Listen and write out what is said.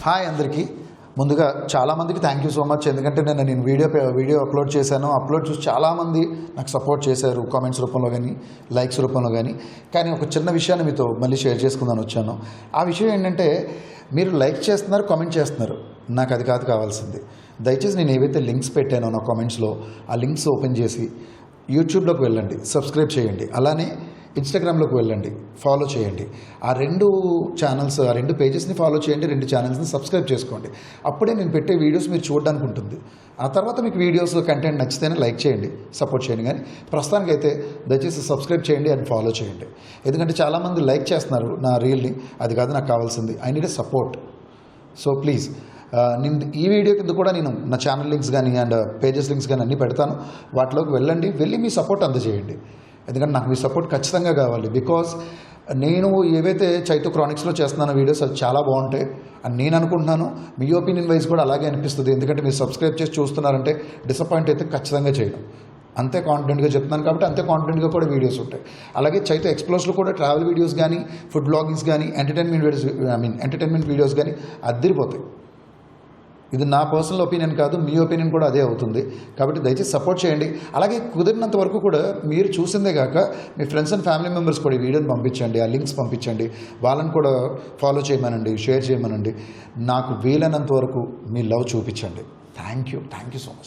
Hi అందరికీ. ముందుగా చాలామందికి థ్యాంక్ యూ సో మచ్. ఎందుకంటే నేను వీడియో అప్లోడ్ చేశాను. అప్లోడ్ చూసి చాలామంది నాకు సపోర్ట్ చేశారు, కామెంట్స్ రూపంలో కానీ లైక్స్ రూపంలో కానీ ఒక చిన్న విషయాన్ని మీతో మళ్ళీ షేర్ చేసుకుందాని వచ్చాను. ఆ విషయం ఏంటంటే, మీరు లైక్ చేస్తున్నారు, కామెంట్ చేస్తున్నారు, నాకు అది కాదు కావాల్సింది. దయచేసి నేను ఏవైతే లింక్స్ పెట్టానో నా కామెంట్స్లో ఆ లింక్స్ ఓపెన్ చేసి యూట్యూబ్లోకి వెళ్ళండి, సబ్స్క్రైబ్ చేయండి. అలానే ఇన్స్టాగ్రామ్లోకి వెళ్ళండి, ఫాలో చేయండి. ఆ రెండు ఛానల్స్, ఆ రెండు పేజెస్ని ఫాలో చేయండి, రెండు ఛానల్స్ని సబ్స్క్రైబ్ చేసుకోండి. అప్పుడే నేను పెట్టే వీడియోస్ మీరు చూడడానికి ఉంటుంది. ఆ తర్వాత మీకు వీడియోస్ కంటెంట్ నచ్చితేనే లైక్ చేయండి, సపోర్ట్ చేయండి. కానీ ప్రస్తుతానికైతే దయచేసి సబ్స్క్రైబ్ చేయండి అండ్ ఫాలో చేయండి. ఎందుకంటే చాలామంది లైక్ చేస్తున్నారు నా రీల్ని, అది కాదు నాకు కావాల్సింది. I need a support. So please, నేను ఈ వీడియో కింద కూడా నేను నా ఛానల్ లింక్స్ కానీ అండ్ పేజెస్ లింక్స్ కానీ అన్నీ పెడతాను. వాటిలోకి వెళ్ళి మీ సపోర్ట్ అందజేయండి. ఎందుకంటే నాకు మీ సపోర్ట్ ఖచ్చితంగా కావాలి. బికాజ్ నేను ఏవైతే చైతు క్రానిక్స్లో చేస్తున్నానో వీడియోస్ అది చాలా బాగుంటాయి అని నేను అనుకుంటున్నాను. మీ ఒపీనియన్ వైజ్ కూడా అలాగే అనిపిస్తుంది. ఎందుకంటే మీరు సబ్స్క్రైబ్ చేసి చూస్తున్నారంటే డిసప్పాయింట్ అయితే ఖచ్చితంగా చేయడం. అంతే కాన్ఫిడెంట్గా చెప్తున్నాను కాబట్టి అంతే కాన్ఫిడెంట్గా కూడా వీడియోస్ ఉంటాయి. అలాగే చైతు ఎక్స్ప్లోర్స్లో కూడా ట్రావెల్ వీడియోస్ కానీ, ఫుడ్ బ్లాగింగ్స్ కానీ, ఎంటర్టైన్మెంట్ వీడియోస్ కానీ అద్దరిపోతాయి. ఇది నా పర్సనల్ ఒపీనియన్ కాదు, మీ ఒపీనియన్ కూడా అదే అవుతుంది. కాబట్టి దయచేసి సపోర్ట్ చేయండి. అలాగే కుదిరినంత వరకు కూడా మీరు చూసిందే కాక మీ ఫ్రెండ్స్ అండ్ ఫ్యామిలీ మెంబర్స్ కూడా ఈ వీడియోని పంపించండి, ఆ లింక్స్ పంపించండి. వాళ్ళని కూడా ఫాలో చేయమనండి, షేర్ చేయమనండి. నాకు వీలైనంత వరకు మీ లవ్ చూపించండి. Thank you so much.